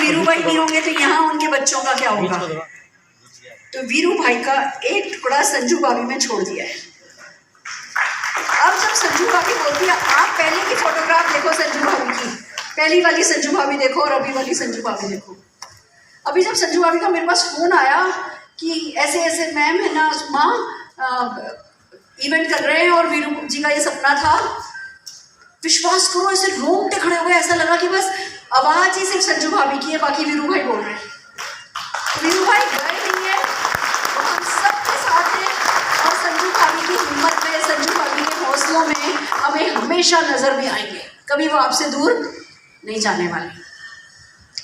वीरू भाई नहीं होंगे तो यहाँ उनके बच्चों का क्या होगा। तो वीरू भाई का एक टुकड़ा संजू भाभी में छोड़ दिया है। अब जब संजू भाभी बोलती है आप पहले की फोटोग्राफ देखो संजू भाभी की, पहली वाली संजू भाभी देखो और अभी वाली संजू भाभी देखो। अभी जब संजू भाभी का मेरे पास फोन आया कि ऐसे ऐसे मैम है ना माँ इवेंट कर रहे हैं और वीरू जी का ये सपना था, विश्वास करो ऐसे रोंगटे खड़े हो गए, ऐसा लगा कि बस आवाज़ ही सिर्फ संजू भाभी की है, बाकी वीरू भाई बोल रहे हैं। वीरू भाई गए नहीं है, वो हम सबके साथ हैं और संजू भाभी की हिम्मत में, संजू भाभी के हौसलों में हमें हमेशा नज़र भी आएंगे, कभी वो आपसे दूर नहीं जाने वाले।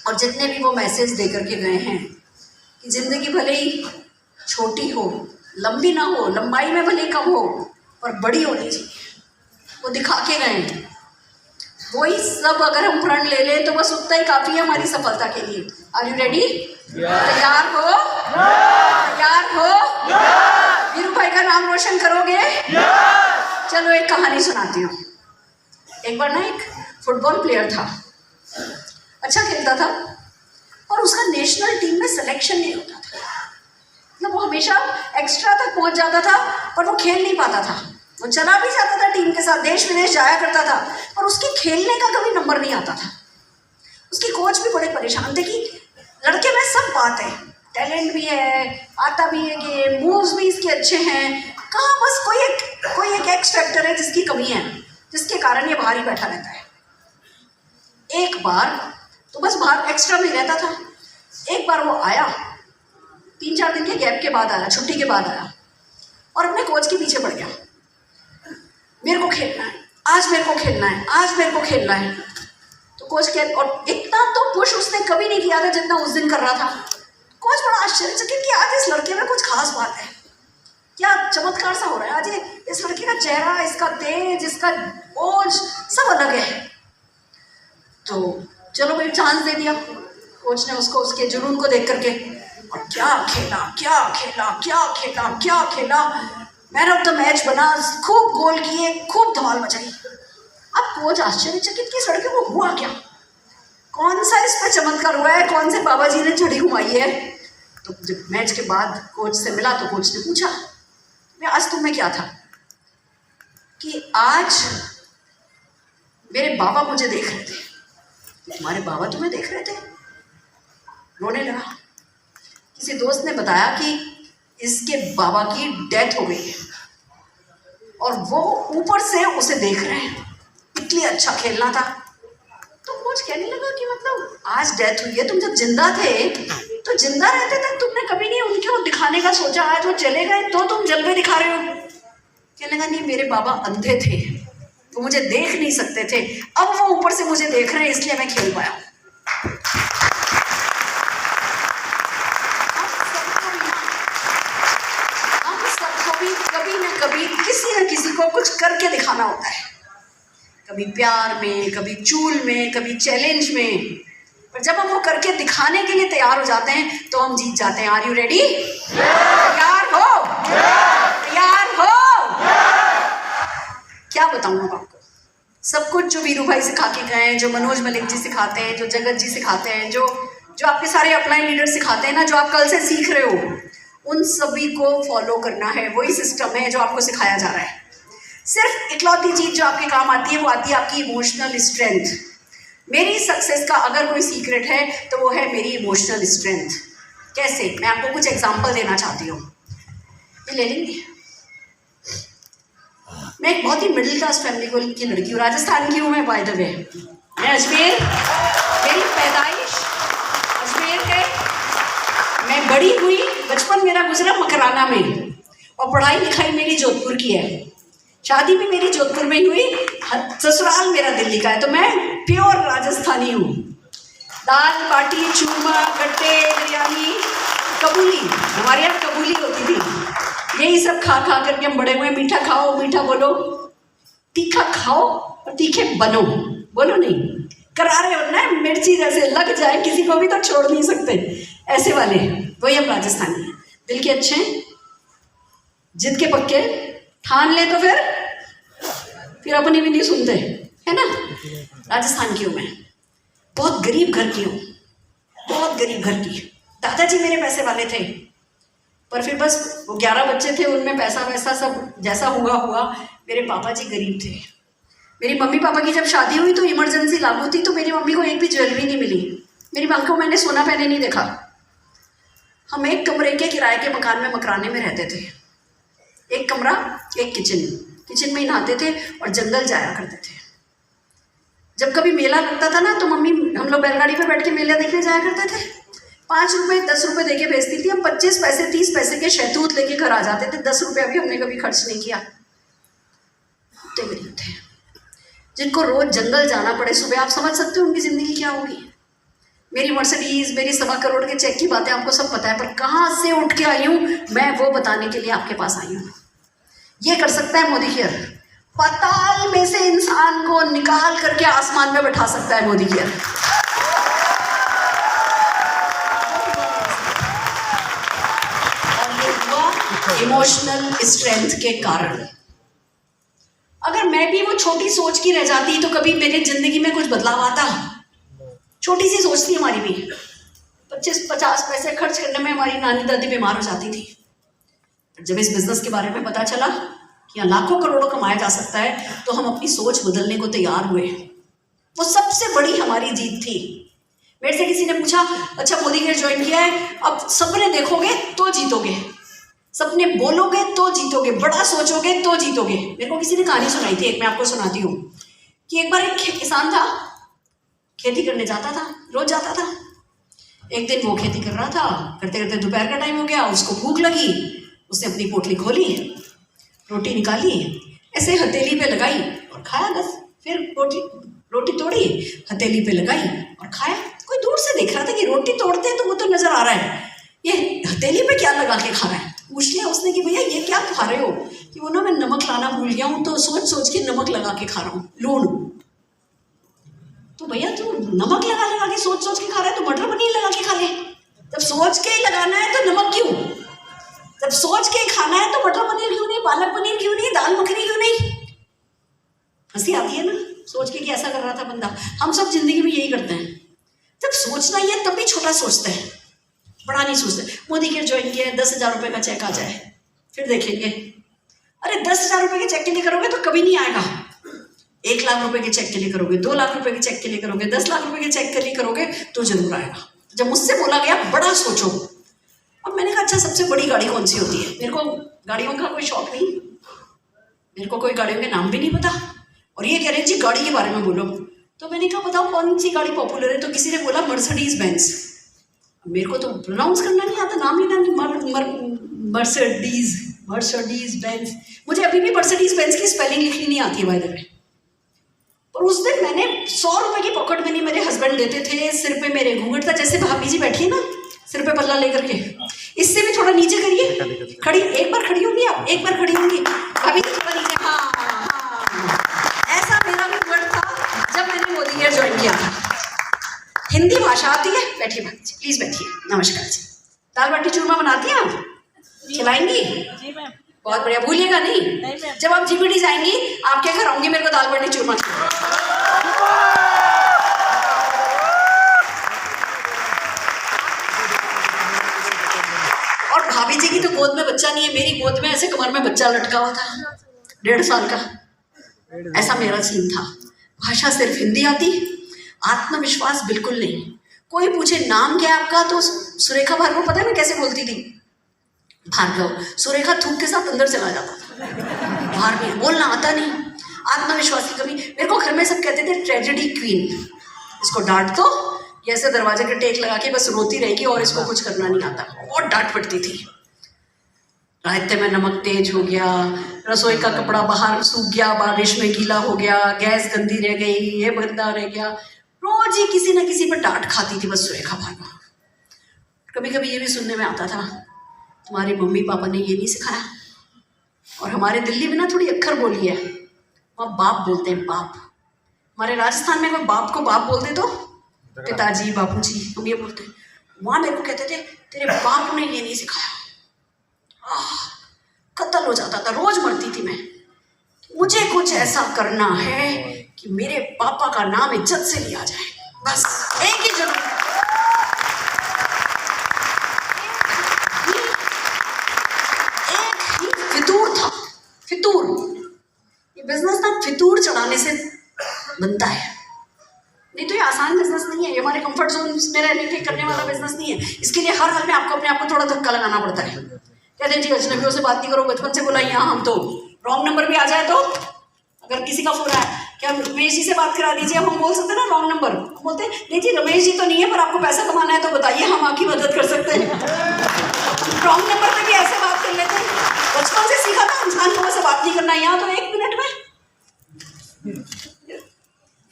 और जितने भी वो मैसेज दे करके गए हैं कि ज़िंदगी भले ही छोटी हो, लंबी ना हो, लंबाई में भले कम हो, पर बड़ी होनी चाहिए, वो दिखा के गए हैं। वही सब अगर हम प्रण ले लें तो बस उतना ही काफ़ी है हमारी सफलता के लिए। Are you ready? तैयार हो? तैयार हो? वीरू भाई का नाम रोशन करोगे? चलो एक कहानी सुनाती हूँ। एक बार ना एक फुटबॉल प्लेयर था, अच्छा खेलता था और उसका नेशनल टीम में सिलेक्शन नहीं होता था। मतलब वो हमेशा एक्स्ट्रा तक पहुंच जाता था पर वो खेल नहीं पाता था। वो चला भी जाता था टीम के साथ, देश विदेश जाया करता था, पर उसके खेलने का कभी नंबर नहीं आता था। उसके कोच भी बड़े परेशान थे कि लड़के में सब बात है, टैलेंट भी है, आता भी है, कि मूव्स भी इसके अच्छे हैं, कहाँ बस कोई एक एक्स फैक्टर है जिसकी कमी है, जिसके कारण ये बाहर ही बैठा रहता है। एक बार तो बस बाहर एक्स्ट्रा में रहता था। एक बार वो आया, 3-4 दिन के गैप के बाद आया, छुट्टी के बाद आया और अपने कोच के पीछे पड़ गया, मेरे को खेलना है आज, मेरे को खेलना है आज, मेरे को खेलना है। तो कोच कह, और इतना तो पुश उसने कभी नहीं किया था जितना उस दिन कर रहा था। कोच बड़ा आश्चर्यचकित कि आज इस लड़के में कुछ खास बात है, क्या चमत्कार सा हो रहा है आज, इस लड़के का चेहरा, इसका तेज, इसका ओज सब अलग है। तो चलो भाई चांस दे दिया कोच ने उसको, उसके जुनून को देख करके, और क्या खेला क्या खेला क्या खेला क्या खेला, मैन ऑफ द मैच बना, खूब गोल किए, खूब धमाल मचाई। अब कोच आश्चर्यचकित कि इस लड़के को हुआ क्या, कौन सा इस पर चमत्कार हुआ है, कौन से बाबा जी ने छड़ी घुमाई है। तो जब मैच के बाद कोच से मिला तो कोच ने पूछा मैं आज तुम में क्या था, कि आज मेरे बाबा मुझे देख रहे थे। तुम्हारे बाबा तुम्हें देख रहे थे? रोने लगा। किसी दोस्त ने बताया कि इसके बाबा की डेथ हो गई है और वो ऊपर से उसे देख रहे हैं, इतनी अच्छा खेलना था। तो कोच कहने लगा कि मतलब आज डेथ हुई है, तुम जब जिंदा थे तो जिंदा रहते तक तुमने कभी नहीं उनको दिखाने का सोचा, आज वो चले गए तो तुम जलवे दिखा रहे हो। कहने लगा नहीं, मेरे बाबा अंधे थे तो मुझे देख नहीं सकते थे, अब वो ऊपर से मुझे देख रहे हैं इसलिए मैं खेल पाया। कभी न कभी किसी न किसी को कुछ करके दिखाना होता है, कभी प्यार में, कभी चूल में, कभी चैलेंज में, पर जब हम वो करके दिखाने के लिए तैयार हो जाते हैं तो हम जीत जाते हैं। Are you ready? तैयार हो? तैयार हो? क्या बताऊँ अब आपको, सब कुछ जो वीरू भाई सिखा के गए हैं, जो मनोज मलिक जी सिखाते हैं, जो जगत जी सिखाते हैं, जो आपके सारे अपलाइन लीडर सिखाते हैं ना, जो आप कल से सीख रहे हो, उन सभी को फॉलो करना है। वही सिस्टम है जो आपको सिखाया जा रहा है। सिर्फ इकलौती चीज़ जो आपके काम आती है वो आती है आपकी इमोशनल स्ट्रेंथ। मेरी सक्सेस का अगर कोई सीक्रेट है तो वो है मेरी इमोशनल स्ट्रेंथ। कैसे? मैं आपको कुछ एग्जांपल देना चाहती हूँ। ये ले लेंगे। मैं एक बहुत ही मिडिल क्लास फैमिली की लड़की हूँ, राजस्थान की हूँ मैं, बाय द वे। मैं अजमेर, मेरी पैदाइश अजमेर है। मैं बड़ी हुई, बचपन मेरा गुजरा मकराना में, और पढ़ाई लिखाई मेरी जोधपुर की है। शादी भी मेरी जोधपुर में ही हुई, ससुराल मेरा दिल्ली का है, तो मैं प्योर राजस्थानी हूँ। दाल बाटी चूरमा गट्टे बिरयानी कबूली, हमारे यहाँ कबूली होती थी, यही सब खा खा करके हम बड़े हुए। मीठा खाओ मीठा बोलो, तीखा खाओ और तीखे बनो, बोलो नहीं, करारे होना है, मिर्ची जैसे लग जाए किसी को भी तो छोड़ नहीं सकते, ऐसे वाले वही हम राजस्थानी हैं। दिल के अच्छे, जिद के पक्के, ठान ले तो फिर अपनी भी नहीं सुनते, है ना। राजस्थान की हूँ मैं, बहुत गरीब घर की हूँ, बहुत गरीब घर की। दादाजी मेरे पैसे वाले थे, पर फिर बस 11 बच्चे थे, उनमें पैसा वैसा सब जैसा हुआ। मेरे पापा जी गरीब थे। मेरी मम्मी पापा की जब शादी हुई तो इमरजेंसी लागू थी, तो मेरी मम्मी को एक भी ज्वेलरी नहीं मिली। मेरी माँ को मैंने सोना पहने नहीं देखा। हम एक कमरे के किराए के मकान में मकराने में रहते थे। एक कमरा, एक किचन में ही नहाते थे और जंगल जाया करते थे। जब कभी मेला लगता था ना तो मम्मी हम लोग बैलगाड़ी पे बैठ के मेला देखने जाया करते थे। 5 रुपये 10 रुपये देके भेजती थी। हम 25 पैसे 30 पैसे के शहतूत लेके घर आ जाते थे। 10 रुपया भी हमने कभी खर्च नहीं किया। इतने गरीब थे, जिनको रोज जंगल जाना पड़े सुबह। आप समझ सकते हो उनकी जिंदगी क्या होगी। मेरी मर्सिडीज, मेरी 1.25 करोड़ के चेक की बातें आपको सब पता है, पर कहाँ से उठ के आई हूँ मैं वो बताने के लिए आपके पास आई हूँ। ये कर सकता है मोदी केयर, पाताल में से इंसान को निकाल करके आसमान में बैठा सकता है मोदी केयर। और ये हुआ इमोशनल स्ट्रेंथ के कारण। अगर मैं भी वो छोटी सोच की रह जाती तो कभी मेरी जिंदगी में कुछ बदलाव आता। छोटी सी सोच थी हमारी भी। 25-50 पैसे खर्च करने में हमारी नानी दादी बीमार हो जाती थी। जब इस बिजनेस के बारे में पता चला कि यहाँ लाखों करोड़ों कमाया जा सकता है, तो हम अपनी सोच बदलने को तैयार हुए। वो सबसे बड़ी हमारी जीत थी। मेरे से किसी ने पूछा, अच्छा मोदी केयर ज्वाइन किया है, अब सपने देखोगे तो जीतोगे, सपने बोलोगे तो जीतोगे, बड़ा सोचोगे तो जीतोगे। मेरे को किसी ने कहानी सुनाई थी, एक मैं आपको सुनाती हूँ कि एक बार एक किसान था, खेती करने जाता था, रोज जाता था। एक दिन वो खेती कर रहा था, करते करते दोपहर का टाइम हो गया, उसको भूख लगी। उसने अपनी पोटली खोली, रोटी निकाली, ऐसे हथेली पे लगाई और खाया बस। फिर रोटी तोड़ी, हथेली पे लगाई और खाया। कोई दूर से देख रहा था कि रोटी तोड़ते हैं तो वो तो नजर आ रहा है, ये हथेली पे क्या लगा के खा रहा है। पूछ लिया उसने कि भैया ये क्या खा रहे हो? कि वो ना मैं नमक लाना भूल गया हूँ, तो सोच सोच के नमक लगा के खा रहा हूँ, लूण। तो भैया तू नमक लगा के सोच सोच के खा रहा है, तो मटर पनीर लगा के खा ले। जब सोच के ही लगाना है तो नमक क्यों? जब सोच के खाना है तो मटर पनीर क्यों नहीं, पालक पनीर क्यों नहीं, दाल मखनी क्यों नहीं? हंसी आती है ना सोच के कि ऐसा कर रहा था बंदा। हम सब जिंदगी में यही करते हैं, जब सोचना ही है तब भी छोटा सोचते हैं, बड़ा नहीं सोचते। मोदी केयर ज्वाइन किया है, 10,000 रुपये का चेक आ जाए फिर देखेंगे। अरे 10,000 रुपये के चेक के लिए करोगे तो कभी नहीं आएगा। 1 लाख रुपए के चेक के लिए करोगे, 2 लाख रुपए के चेक के लिए करोगे, 10 लाख रुपए के चेक के लिए करोगे तो जरूर आएगा। जब मुझसे बोला गया बड़ा सोचो, अब मैंने कहा अच्छा सबसे बड़ी गाड़ी कौन सी होती है? मेरे को गाड़ियों का कोई शौक नहीं, मेरे को कोई गाड़ियों के नाम भी नहीं पता, और ये कह रहे हैं जी गाड़ी के बारे में बोलो। तो मैंने कहा बताओ कौन सी गाड़ी पॉपुलर है? तो किसी ने बोला मर्सिडीज बेंज। मेरे को तो प्रोनाउंस करना नहीं आता, नाम ही ना, मर्सिडीज बेंज। मुझे अभी भी मर्सिडीज बेंज की स्पेलिंग लिखनी नहीं आती है बाय द वे। और उस दिन मैंने 100 रुपए की पॉकेट मनी मेरे हस्बैंड देते थे, सिर पे मेरे घूंघट था, जैसे भाभी जी बैठी है ना सिर पे पल्ला लेकर के, इससे भी थोड़ा नीचे करिए, खड़ी, एक बार खड़ी होंगी आप, एक बार खड़ी होंगी भाभी जी, थोड़ा नीचे। हाँ, ऐसा मेरा भी घूंघट था जब मैंने मोदी केयर ज्वाइन किया था। हिंदी भाषा आती है? बैठिए भाभी जी, प्लीज बैठिए, नमस्कार जी। दाल बाटी चूरमा बनाती हैं आप? खिलाएंगी? जी मैम। बहुत बढ़िया, भूलिएगा नहीं। जब आप जीपीटी जाएंगी आपके घर आऊंगी, मेरे को दाल बाटी चूरमा। और भाभी जी की तो गोद में बच्चा नहीं है, मेरी गोद में ऐसे कमर में बच्चा लटका हुआ था 1.5 साल का। ऐसा मेरा सीन था। भाषा सिर्फ हिंदी आती, आत्मविश्वास बिल्कुल नहीं। कोई पूछे नाम क्या है आपका, तो सुरेखा भार्गव, पता है मैं कैसे बोलती थी? भार्गव। सुरेखा थूक के साथ अंदर चला जाता था, बाहर में बोलना आता नहीं। आत्मविश्वास की कमी। मेरे को घर में सब कहते थे ट्रेजेडी क्वीन, इसको डांट दो, ये ऐसे दरवाजे के टेक लगा के बस रोती रहेगी और इसको कुछ करना नहीं आता। बहुत डांट पड़ती थी। रायते में नमक तेज हो गया, रसोई का कपड़ा बाहर सूख गया, बारिश में गीला हो गया, गैस गंदी रह गई, ये गंदा रह गया, रोज ही किसी न किसी पर डांट खाती थी बस सुरेखा भार्गव। कभी कभी ये भी सुनने में आता था तुम्हारे मम्मी पापा ने ये नहीं सिखाया। और हमारे दिल्ली में ना थोड़ी अक्खर बोली है, वहाँ बाप बोलते हैं, बाप। हमारे राजस्थान में कोई बाप को बाप बोल दे तो पिताजी, बापूजी, हम ये बोलते हैं। वहाँ मेरे को कहते थे तेरे बाप ने ये नहीं सिखाया। कत्ल हो जाता था, रोज मरती थी मैं। मुझे कुछ ऐसा करना है कि मेरे पापा का नाम इज्जत से लिया जाए, बस एक ही जरूरत। कंफर्ट जोन में रहने के करने वाला बिजनेस नहीं है। इसके लिए हर हाल में आपको अपने आप को थोड़ा धक्का लगाना पड़ता है। कहते हैं जी अजनबियों से बात नहीं करो, बचपन से बोला यहाँ हम तो रॉन्ग नंबर भी आ जाए तो अगर किसी का फोन आया क्या रमेश जी से बात करा दीजिए, हम बोल सकते हैं ना रॉन्ग नंबर, बोलते हैं नहीं जी रमेश जी तो नहीं है पर आपको पैसा कमाना है तो बताइए हम आपकी मदद कर सकते हैं। रॉन्ग नंबर पे भी ऐसे बात कर लेते हैं। बचपन से सीखा था अनजान लोगों से बात नहीं करना। यहाँ तो 1 मिनट में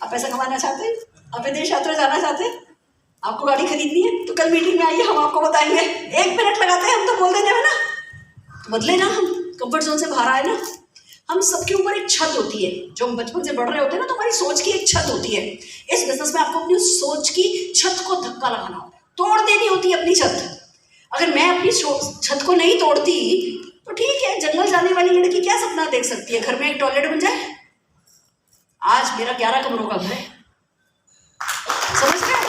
आप पैसा कमाना चाहते हैं, आप विदेश यात्रा जाना चाहते हैं, आपको गाड़ी खरीदनी है तो कल मीटिंग में आइए, हम आपको बताएंगे। 1 मिनट लगाते हैं हम तो बोल देने में ना, बदले ना, हम कंफर्ट जोन से बाहर आए ना। हम सबके ऊपर एक छत होती है, जो हम बचपन से बढ़ रहे होते हैं ना, तो हमारी सोच की एक छत होती है। इस बिजनेस में आपको अपनी सोच की छत को धक्का लगाना होता है, तोड़ देनी होती है अपनी छत। अगर मैं अपनी छत को नहीं तोड़ती तो ठीक है, जंगल जाने वाली लड़की क्या सपना देख सकती है, घर में एक टॉयलेट बन जाए। आज मेरा 11 कमरों का घर है, समझ रहे हो?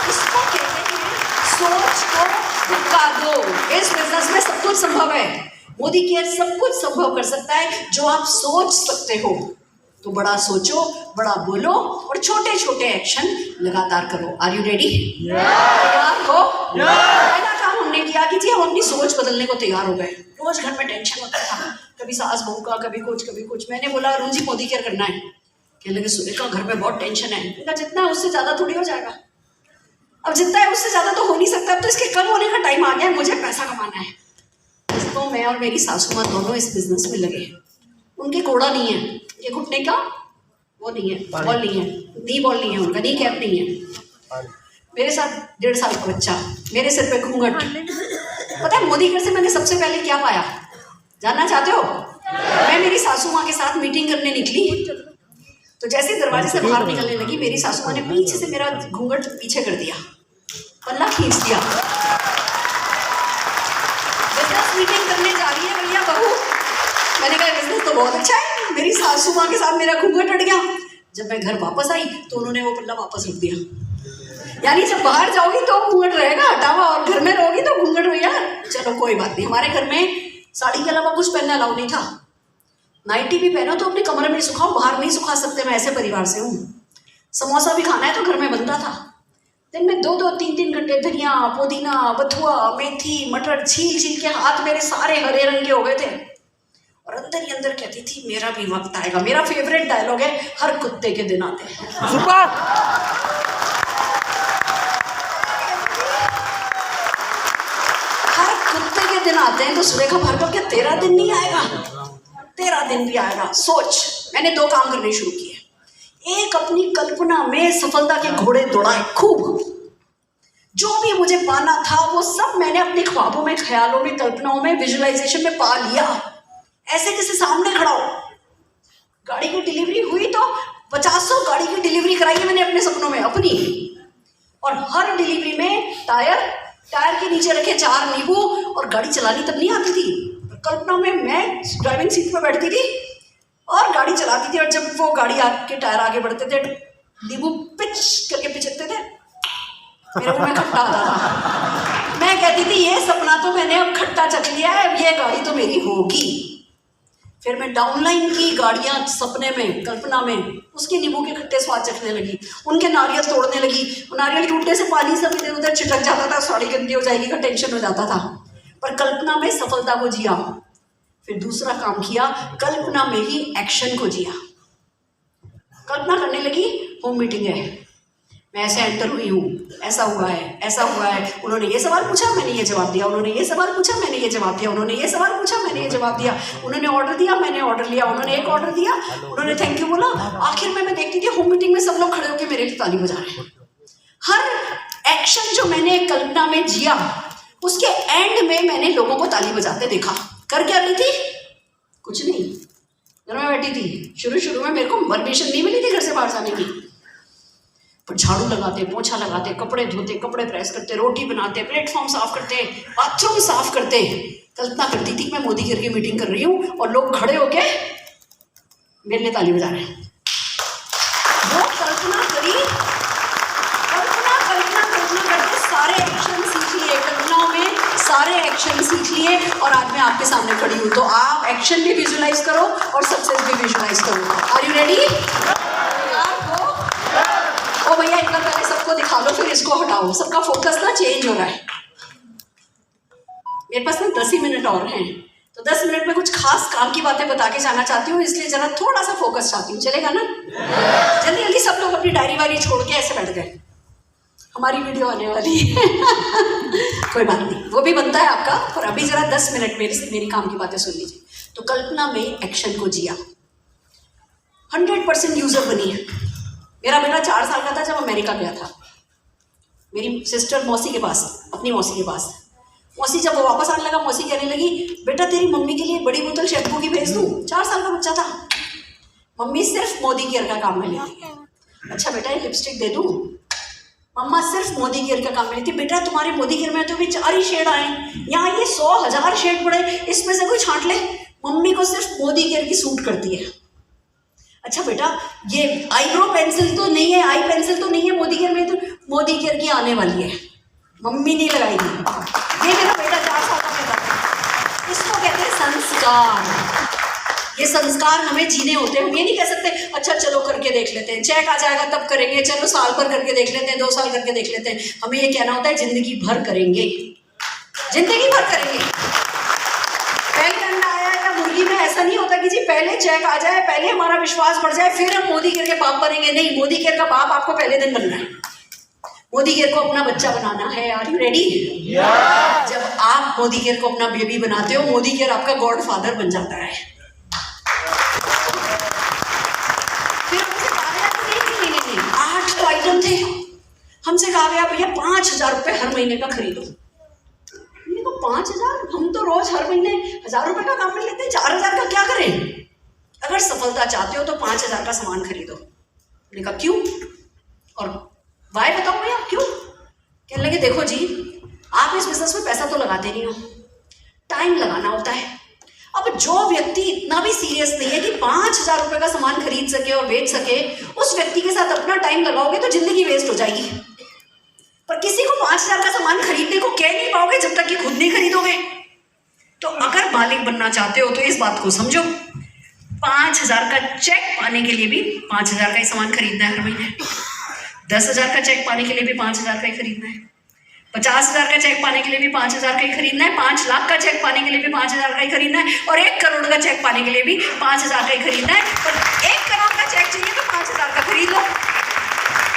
इसको कहते हैं सोच को धक्का दो। इस बिजनेस में सब कुछ संभव है। मोदी केयर सब कुछ संभव कर सकता है जो आप सोच सकते हो। तो बड़ा सोचो, बड़ा बोलो और छोटे छोटे एक्शन लगातार करो। Are you ready? तैयार हो? पहला काम हमने किया कि जी हम अपनी सोच बदलने को तैयार हो गए। रोज घर में टेंशन होता था, कभी सास बहू का, कभी कुछ। मैंने बोला अरुण जी मोदी केयर करना है। कहने लगे सुरेखा घर में बहुत टेंशन है। जितना है उससे ज्यादा थोड़ी हो जाएगा। अब जितना है उससे ज्यादा तो हो नहीं सकता। अब तो इसके कम होने का टाइम आ गया है, मुझे पैसा कमाना है। तो मैं और मेरी सासू माँ दोनों इस बिजनेस में लगे। उनके कोड़ा नहीं है, ये घुटने का वो नहीं है, बॉल नहीं है, नी बॉल नहीं है, उनका नी कैप नहीं है। मेरे साथ 1.5 साल का बच्चा, मेरे सिर पे घूंघट। पता है मोदी केयर से मैंने सबसे पहले क्या पाया, जानना चाहते हो? मैं मेरी सासू माँ के साथ मीटिंग करने निकली तो जैसे दरवाजे से बाहर निकलने लगी, मेरी सासू माँ ने पीछे से मेरा घूंघट पीछे कर दिया, पल्ला खींच दिया। बिजनेस मीटिंग करने जा रही है भैया बहू। मैंने कहा बिजनेस तो बहुत अच्छा है। मेरी सासू माँ के साथ मेरा घूंघट हट गया। जब मैं घर वापस आई तो उन्होंने वो पल्ला वापस रख दिया। यानी जब बाहर जाओगी तो घूंघट रहेगा हटा हुआ, और घर में रहोगी तो घूंघट भैया चलो कोई बात नहीं। हमारे घर में साड़ी के अलावा कुछ पहनना अलाउ नहीं था। नाइटी भी पहनो तो अपने कमरे में सुखाओ, बाहर नहीं सुखा सकते। मैं ऐसे परिवार से हूँ। समोसा भी खाना है तो घर में बनता था। दिन में 2-2, 3-3 घंटे धनिया, पुदीना, बथुआ, मेथी, मटर छील के हाथ मेरे सारे हरे रंग के हो गए थे। और अंदर ही अंदर कहती थी मेरा भी वक्त आएगा। मेरा फेवरेट डायलॉग है, हर कुत्ते के दिन आते हैं। हर कुत्ते के दिन आते हैं तो सुरेखा भार्गव क्या तेरा दिन नहीं आएगा? तेरा दिन भी आएगा। सोच। मैंने 2 काम करने शुरू किए। एक, अपनी कल्पना में सफलता के घोड़े दौड़ाए खूब। जो भी मुझे पाना था वो सब मैंने अपने ख्वाबों में, ख्यालों में, कल्पनाओं में, विजुअलाइजेशन में पा लिया। ऐसे किसी सामने खड़ा हो। गाड़ी की डिलीवरी हुई तो 50 गाड़ी की डिलीवरी कराई है मैंने अपने सपनों में अपनी। और हर डिलीवरी में टायर के नीचे रखे 4 नींबू। और गाड़ी चलानी तब नहीं आती थी, कल्पना में मैं ड्राइविंग सीट पर बैठती थी और गाड़ी चलाती थी। और जब वो गाड़ी आगे टायर आगे बढ़ते थे, नींबू पिच करके पिचकते थे, मेरे मुंह में खट्टा आता था। मैं कहती थी ये सपना तो मैंने अब खट्टा चख लिया है, ये गाड़ी तो मेरी होगी। फिर मैं डाउनलाइन की गाड़ियां सपने में, कल्पना में, उसके नींबू के खट्टे स्वाद चखने लगी, उनके नारियल तोड़ने लगी। नारियल टूटने से पानी सब इधर उधर छिटक जाता था, साड़ी गंदी हो जाएगी का टेंशन हो जाता था। पर कल्पना में सफलता को जिया। फिर दूसरा काम किया, कल्पना में ही एक्शन को जिया। कल्पना करने लगी होम मीटिंग है, मैं ऐसे एंटर हुई हूँ, ऐसा हुआ है, ऐसा हुआ है, उन्होंने ये सवाल पूछा मैंने ये जवाब दिया, उन्होंने ये सवाल पूछा मैंने ये जवाब दिया, उन्होंने ये सवाल पूछा मैंने ये जवाब दिया, उन्होंने ऑर्डर दिया मैंने ऑर्डर लिया, उन्होंने एक ऑर्डर दिया, उन्होंने थैंक यू बोला। आखिर में मैं देखती थी होम मीटिंग में सब लोग खड़े होकर मेरे लिए ताली बजा रहे हैं। हर एक्शन जो मैंने कल्पना में जिया, उसके एंड में मैंने लोगों को ताली बजाते देखा। कर क्या रही थी? कुछ नहीं, घर में बैठी थी। शुरू में मेरे को परमिशन नहीं मिली थी घर से बाहर जाने की, पर झाड़ू लगाते, पोछा लगाते, कपड़े धोते, कपड़े प्रेस करते, रोटी बनाते, प्लेटफॉर्म साफ करते, बाथरूम साफ करते, कल्पना करती थी मैं मोदी केयर की मीटिंग कर रही हूँ और लोग खड़े होके मेरे लिए ताली बजा रहे हैं। वो कल्पना करी, कल्पना करके सारे एक्शन सीख लिए, कल्पनाओं में सारे एक्शन सीख लिए और आज मैं आपके सामने खड़ी हूँ। तो आप एक्शन भी विजुअलाइज करो और सक्सेस भी विजुअलाइज करो। Are you ready? ओ भैया एक बार पहले सबको दिखा लो, फिर इसको हटाओ। सबका फोकस ना चेंज हो रहा है। मेरे पास ना 10 ही मिनट और हैं, तो 10 मिनट में कुछ खास काम की बातें बता के जाना चाहती हूँ, इसलिए जरा थोड़ा सा फोकस चाहती हूँ। चलेगा ना? जल्दी जल्दी सब लोग अपनी डायरी वारी छोड़ के ऐसे बैठ गए, हमारी वीडियो आने वाली है। कोई बात नहीं, वो भी बनता है आपका, पर अभी जरा 10 मिनट मेरी काम की बातें सुन लीजिए। तो कल्पना में एक्शन को जिया, 100% यूजर बनी है। मेरा बेटा 4 साल का था जब अमेरिका गया था, मेरी सिस्टर मौसी के पास, अपनी मौसी के पास। मौसी जब वो वापस आने लगा, मौसी कहने लगी, बेटा तेरी मम्मी के लिए बड़ी बोतल शैम्पू की भेज दूँ? 4 साल का बच्चा था। मम्मी सिर्फ मोदी केयर का काम में लेती है। अच्छा बेटा ये लिपस्टिक दे दूँ? मम्मा सिर्फ मोदी केयर का काम में लेती है। बेटा तुम्हारे मोदी केयर में तो भी 4 ही शेड आए, यहाँ ये 100,000 शेड पड़े, इसमें से कोई छांट ले। मम्मी को सिर्फ मोदी केयर की सूट करती है। अच्छा बेटा ये आईब्रो पेंसिल तो नहीं है, आई पेंसिल तो नहीं है मोदी केयर में? तो मोदी केयर की आने वाली है, मम्मी नहीं लगाएगी। ये मेरा बेटा 4 साल का बेटा। इसको कहते हैं संस्कार। ये संस्कार हमें जीने होते हैं। हम ये नहीं कह सकते अच्छा चलो करके देख लेते हैं, चेक आ जाएगा तब करेंगे, चलो साल भर करके देख लेते हैं, 2 साल करके देख लेते हैं। हमें ये कहना होता है जिंदगी भर करेंगे, जिंदगी भर करेंगे। पहले अंडा आया या मुर्गी में ऐसा नहीं होता कि जी पहले चेक आ जाए, पहले हमारा विश्वास बढ़ जाए, फिर हम मोदी केयर के बाप बनेंगे। नहीं, मोदी केयर का बाप आपको पहले दिन बनना है। मोदी केयर को अपना बच्चा बनाना है। Are you ready? जब आप मोदी केयर को अपना बेबी बनाते हो, मोदी केयर आपका गॉड फादर बन जाता है। फिर हमसे कहा गया नहीं, 8 तो आइटम थे। हमसे कहा गया भैया 5,000 रुपये हर महीने का खरीदो। 5,000? हम तो रोज हर महीने 1,000 रुपये का काम में लेते हैं, 4,000 का क्या करें? अगर सफलता चाहते हो तो 5,000 का सामान खरीदो। मैंने कहा क्यों? और वाई बताओ भैया क्यों? कहने लगे देखो जी आप इस बिजनेस में पैसा तो लगाते नहीं हो, टाइम लगाना होता है। अब जो व्यक्ति इतना भी सीरियस नहीं है कि 5,000 रुपये का सामान खरीद सके और बेच सके, उस व्यक्ति के साथ अपना टाइम लगाओगे तो जिंदगी वेस्ट हो जाएगी। पर किसी को 5,000 का सामान खरीदने को कह नहीं पाओगे जब तक कि खुद नहीं खरीदोगे। तो अगर मालिक बनना चाहते हो तो इस बात को समझो, 5,000 का चेक पाने के लिए भी 5,000 का ही सामान खरीदना है हर महीने। 10,000 का चेक पाने के लिए भी 5,000 का ही खरीदना है। 50,000 का चेक पाने के लिए भी 5,000 का ही खरीदना है। 5 लाख का चेक पाने के लिए भी 5,000 का ही खरीदना है। और 1 करोड़ का चेक पाने के लिए भी 5,000 का ही खरीदना है। पर 1 करोड़ का चेक चाहिए तो 5,000 का खरीद लो।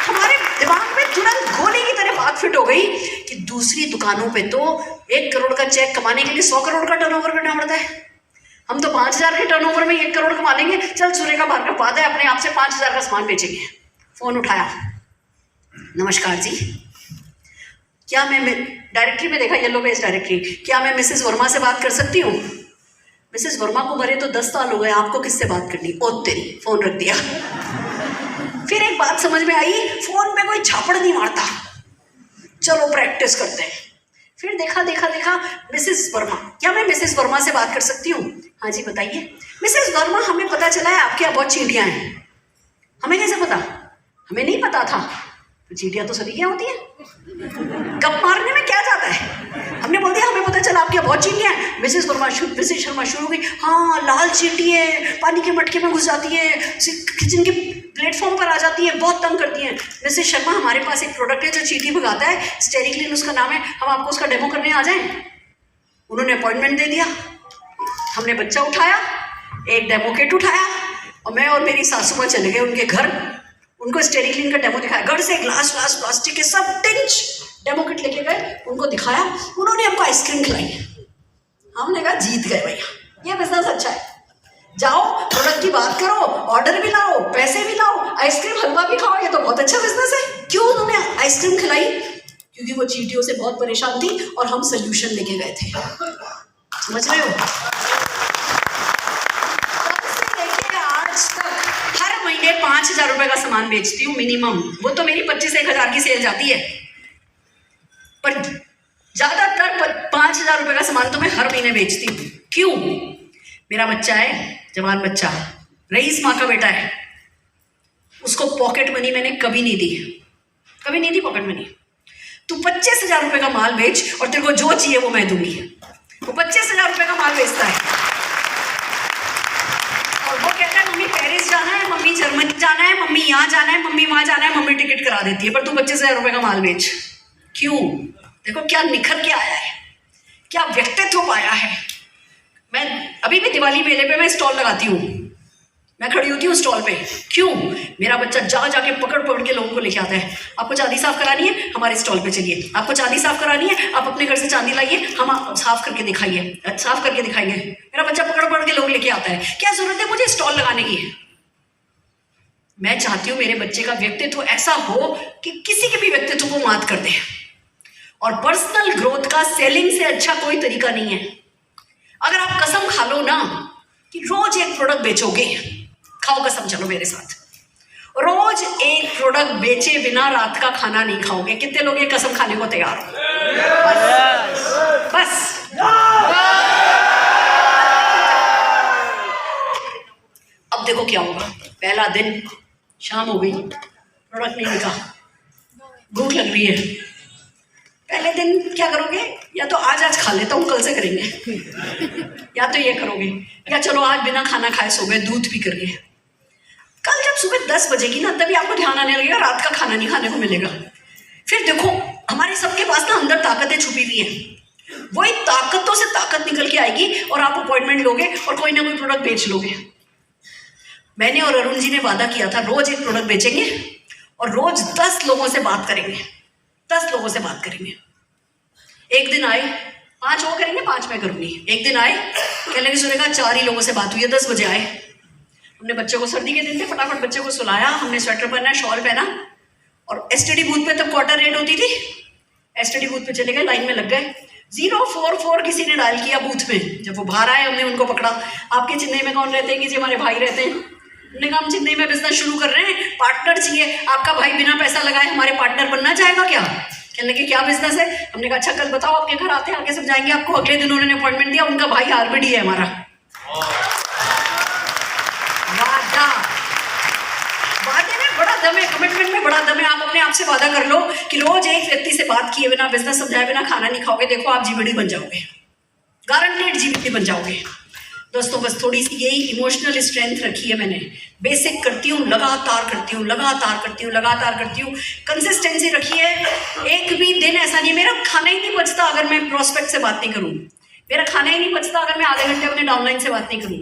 हमारे दिमाग में तुरंत गोली की तरह बात फिट हो गई कि दूसरी दुकानों पे तो 1 करोड़ का चेक कमाने के लिए 100 करोड़ का टर्नओवर करना पड़ता है। हम तो 5,000 के टर्नओवर में 1 करोड़ कमा लेंगे। चल सूर्य का भार का बात है, अपने आप से 5,000 का सामान बेचेंगे। फोन उठाया, नमस्कार जी, क्या मैं डायरेक्टरी में देखा, येलो पेज डायरेक्टरी, क्या मैं मिसेस वर्मा से बात कर सकती हूँ? मिसेस वर्मा को मरे तो 10 साल हो गए, आपको किससे बात करनी? ओ तेरी, फोन रख दिया। फिर एक बात समझ में आई, फोन पे कोई झापड़ नहीं मारता, चलो प्रैक्टिस करते हैं। फिर देखा मिसेस वर्मा, क्या मैं मिसेस वर्मा से बात कर सकती हूँ? हाँ जी बताइए। मिसेस वर्मा हमें पता चला है आपके यहाँ बहुत चींटियाँ हैं। हमें कैसे पता? हमें नहीं पता था। चींटियाँ तो सभी क्या होती है, गप मारने में क्या जाता है। हमने बोल दिया हमें पता चला आपके यहाँ बहुत चींटियाँ हैं। मिसेस शर्मा शुरू हुई, हाँ लाल चींटी है, पानी के मटके में घुस जाती है, किचन के प्लेटफॉर्म पर आ जाती है, बहुत तंग करती है। मिसेस शर्मा हमारे पास एक प्रोडक्ट है जो चींटी भगाता है, स्टेरिक्लिन उसका नाम है, हम आपको उसका डेमो करने आ जाएं? उन्होंने अपॉइंटमेंट दे दिया, हमने बच्चा उठाया, एक डेमो किट उठाया और मैं और मेरी सासू माँ चले गए उनके घर, उनको स्टेरिक्लिन का डेमो दिखाया। घर से ग्लास प्लास्टिक के सब टिंच डेमो किट लेके गए, उनको दिखाया, उन्होंने हमको आइसक्रीम खिलाई। हमने कहा जीत गए भैया, ये बिजनेस अच्छा है। जाओ प्रोडक्ट की बात करो, ऑर्डर भी लाओ, पैसे भी लाओ, आइसक्रीम हलवा भी खाओ, ये तो बहुत अच्छा बिजनेस है। क्यों उन्होंने आइसक्रीम खिलाई? क्योंकि वो चींटियों से बहुत परेशान थी और हम सोल्यूशन लेके गए थे। समझ रहे हो? आज तक हर महीने 5,000 रुपए का सामान बेचती हूँ मिनिमम। वो तो मेरी 25-1,000 की सेल जाती है, पर ज्यादातर 5,000 रुपए का सामान तो मैं हर महीने बेचती हूँ। क्यों? मेरा बच्चा है, जवान बच्चा, रईस माँ का बेटा है, उसको पॉकेट मनी मैंने कभी नहीं दी पॉकेट मनी। तू 25,000 रुपए का माल बेच और तेरे को जो चाहिए वो मैं दूंगी। वो 25,000 रुपए का माल बेचता है और वो कहता है मम्मी पेरिस जा जाना है, मम्मी जर्मनी जाना है, मम्मी यहाँ जाना है, मम्मी वहां जाना है, मम्मी टिकट करा देती है, पर तू 25,000 रुपए का माल बेच। क्यों? देखो क्या निखर के आया है, क्या व्यक्तित्व पाया है। मैं अभी भी दिवाली मेले पे मैं स्टॉल लगाती हूँ, मैं खड़ी होती हूँ स्टॉल पे। क्यों? मेरा बच्चा जा जाके पकड़ पकड़ के लोगों को लेके आता है। आपको चांदी साफ करानी है, हमारे स्टॉल पे चलिए। आपको चांदी साफ करानी है, आप अपने घर से चांदी लाइए, हम साफ करके दिखाइए, साफ करके दिखाएंगे। मेरा बच्चा पकड़ पकड़ के लोग लेके आता है। क्या जरूरत है मुझे स्टॉल लगाने की? मैं चाहती हूँ मेरे बच्चे का व्यक्तित्व ऐसा हो कि किसी के भी व्यक्तित्व को मात कर दे। और पर्सनल ग्रोथ का सेलिंग से अच्छा कोई तरीका नहीं है। अगर आप कसम खा लो ना कि रोज एक प्रोडक्ट बेचोगे, खाओ कसम, चलो मेरे साथ, रोज एक प्रोडक्ट बेचे बिना रात का खाना नहीं खाओगे। कितने लोग ये कसम खाने को तैयार हो? बस अब देखो क्या होगा। पहला दिन, शाम हो गई, प्रोडक्ट नहीं बिका, भूख लग रही है। पहले दिन क्या करोगे? या तो आज खा लेता हूँ, कल से करेंगे, या तो ये करोगे, या चलो आज बिना खाना खाए सो गए, दूध पी करके। कल जब सुबह 10 बजेगी ना, तभी आपको ध्यान आने लगेगा रात का खाना नहीं खाने को मिलेगा। फिर देखो हमारे सबके पास ना अंदर ताकतें छुपी हुई हैं, वही ताकतों से ताकत निकल के आएगी और आप अपॉइंटमेंट लोगे और कोई ना कोई प्रोडक्ट बेच लोगे। मैंने और अरुण जी ने वादा किया था रोज एक प्रोडक्ट बेचेंगे और रोज 10 लोगों से बात करेंगे, 10 लोगों से बात करेंगे। एक दिन आए, 5 वो करेंगे, 5 मैं करूंगी। एक दिन आए, कहने लगे सुनेगा 4 ही लोगों से बात हुई है। 10 बजे आए, हमने बच्चे को, सर्दी के दिन थे, फटाफट बच्चे को सुलाया, हमने स्वेटर पहना, शॉल पहना, और एसटीडी बूथ पे तब क्वार्टर रेट होती थी, एसटीडी बूथ पे चले गए, लाइन में लग गए। 044 किसी ने डायल किया बूथ में। जब वो बाहर आए, हमने उनको पकड़ा। आपके चेन्नई में कौन रहते हैं? कि जी हमारे भाई रहते हैं। हमने कहा हम चेन्नई में बिजनेस शुरू कर रहे हैं, पार्टनर चाहिए। आपका भाई बिना पैसा लगाए हमारे पार्टनर बनना चाहेगा क्या? कहने लगे क्या बिजनेस है? हमने कहा अच्छा कल बताओ, आपके घर आते हैं, आगे समझाएंगे आपको। अगले दिन उन्होंने अपॉइंटमेंट दिया, उनका भाई आरबीडी है हमारा। वादे में बड़ा दम है, कमिटमेंट में बड़ा दम है। आप अपने आप से वादा कर लो कि रोज एक व्यक्ति से बात किए बिना, बिजनेस समझाए बिना खाना नहीं खाओगे। देखो आप जीबीडी बन जाओगे, गारंटेड जीबीडी बन जाओगे। दोस्तों बस थोड़ी सी यही इमोशनल स्ट्रेंथ रखी है मैंने। बेसिक करती हूँ, लगातार करती हूँ, लगातार करती हूँ, लगातार करती हूँ, कंसिस्टेंसी रखी है। एक भी दिन ऐसा नहीं, मेरा खाना ही नहीं बचता अगर मैं प्रोस्पेक्ट से बात नहीं करूँ, मेरा खाना ही नहीं बचता अगर मैं आधे घंटे अपने डाउनलाइन से बात नहीं करूँ।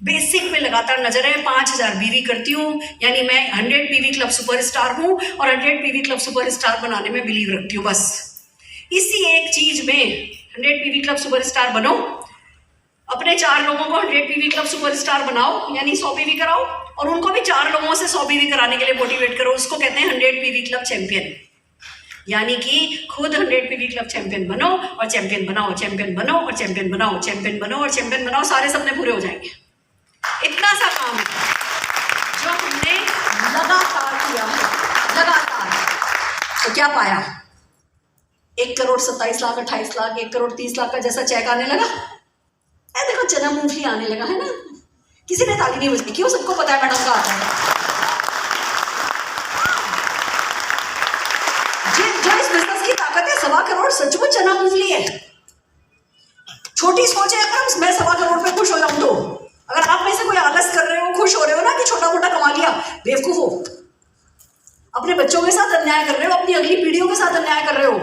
बेसिक पे लगातार नजर है। 5000 बीवी करती हूँ, यानी मैं 100 बीवी क्लब सुपरस्टार हूँ और 100 बीवी क्लब सुपरस्टार बनाने में बिलीव रखती हूँ। बस इसी एक चीज में 100 बीवी क्लब सुपरस्टार बनो, अपने 4 लोगों को 100 बीवी क्लब सुपरस्टार बनाओ, यानी 100 बीवी कराओ, और उनको भी 4 लोगों से 100 बीवी कराने के लिए मोटिवेट करो। उसको कहते हैं 100 बीवी क्लब चैंपियन। यानी कि खुद 100 बीवी क्लब चैंपियन बनो और चैंपियन बनाओ, चैंपियन बनो और चैंपियन बनाओ, चैंपियन बनो और चैंपियन बनाओ। सारे सपने पूरे हो जाएंगे। इतना सा काम है जो हमने लगातार किया है, लगातार। तो क्या पाया? 1 करोड़ 27 लाख 28 लाख 1 करोड़ 30 लाख का जैसा चेक आने लगा। देखो चना मूंगफली आने लगा है ना। किसी ने ताली नहीं बजाई, क्यों? सबको पता है मैडम का आता है। जो इस बिजनेस की ताकत है, 1.25 करोड़ सचमुच चना मूंगफली है। छोटी सोच है, अगर मैं 1.25 करोड़ पे खुश हो जाऊं तो। अगर आप में से कोई आलस कर रहे हो, खुश हो रहे हो ना कि छोटा मोटा कमा लिया, बेवकूफ हो। अपने बच्चों के साथ अन्याय कर रहे हो, अपनी अगली पीढ़ियों के साथ अन्याय कर रहे हो।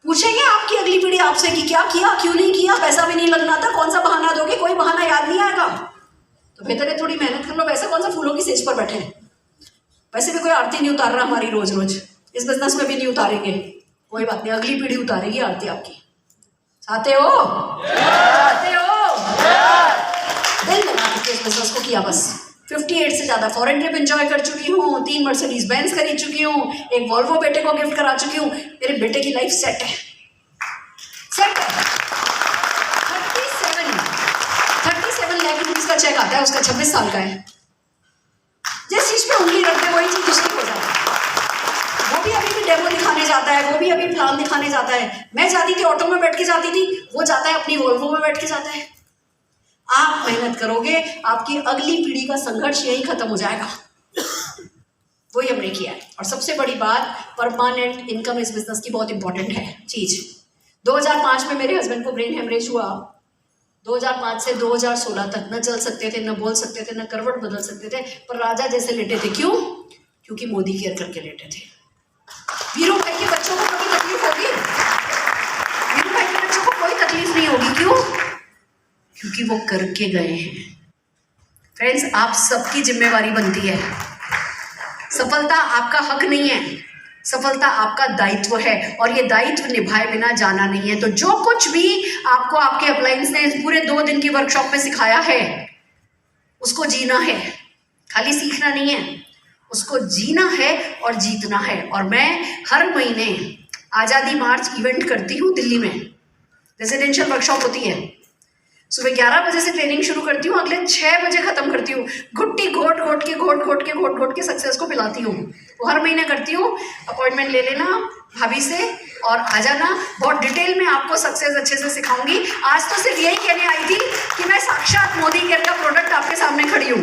पूछेंगे आपकी अगली पीढ़ी आपसे कि क्या किया, क्यों नहीं किया, पैसा भी नहीं लगना था, कौन सा बहाना दोगे? कोई बहाना याद नहीं आएगा। तो बेहतर है थोड़ी मेहनत कर लो। वैसे कौन सा फूलों की सेज पर बैठे हैं, वैसे भी कोई आरती नहीं उतार रहा हमारी रोज रोज। इस बिजनेस में भी नहीं उतारेंगे, कोई बात नहीं, अगली पीढ़ी उतारेगी आरती आपकी। चाहते हो? चाहते हो? दिल लगा के इस बिजनेस को किया। बस 58 से ज्यादा फॉरेन ट्रिप एंजॉय कर चुकी हूँ, 3 मर्सिडीज बेंज खरीद चुकी हूँ, 1 वॉल्वो बेटे को गिफ्ट करा चुकी हूँ। मेरे बेटे की लाइफ सेट है, सेट है। 37 लाख रुपीज का चेक आता है उसका, 26 साल का है। जिस चीज पे उंगली रखते वही चीज उसकी हो जाती है। वो भी अभी डेमो दिखाने जाता है, वो भी अभी प्लान दिखाने जाता है। मैं जाती थी ऑटो में बैठ के जाती थी, वो जाता है अपनी वॉल्वो में बैठ के जाता है। आप मेहनत करोगे, आपकी अगली पीढ़ी का संघर्ष यही खत्म हो जाएगा। वही हमने किया है। और सबसे बड़ी बात, परमानेंट इनकम इस बिजनेस की बहुत इंपॉर्टेंट है चीज। 2005 में मेरे हस्बैंड को ब्रेन हेमरेज हुआ, 2005 से 2016 तक न चल सकते थे, न बोल सकते थे, न करवट बदल सकते थे, पर राजा जैसे लेटे थे। क्यों? क्योंकि मोदी केयर करके लेटे थे। वीरू भाई के बच्चों को कोई तकलीफ होगी? वीरू भाई के बच्चों को कोई तकलीफ नहीं होगी। क्यों? क्योंकि वो करके गए हैं। फ्रेंड्स, आप सबकी जिम्मेवारी बनती है। सफलता आपका हक नहीं है, सफलता आपका दायित्व है, और ये दायित्व निभाए बिना जाना नहीं है। तो जो कुछ भी आपको आपके अपलायंस ने पूरे 2 दिन की वर्कशॉप में सिखाया है, उसको जीना है, खाली सीखना नहीं है, उसको जीना है और जीतना है। और मैं हर महीने आज़ादी मार्च इवेंट करती हूँ दिल्ली में। रेजिडेंशियल वर्कशॉप होती है, सुबह 11 बजे से ट्रेनिंग शुरू करती हूँ, अगले 6 बजे खत्म करती हूँ। घुट्टी घोट घोट के सक्सेस को पिलाती हूँ। वो हर महीने करती हूँ। अपॉइंटमेंट ले लेना भाभी से और आ जाना। बहुत डिटेल में आपको सक्सेस अच्छे से सिखाऊंगी। आज तो सिर्फ यही कहने आई थी कि मैं साक्षात मोदी केयर का प्रोडक्ट आपके सामने खड़ी हूँ।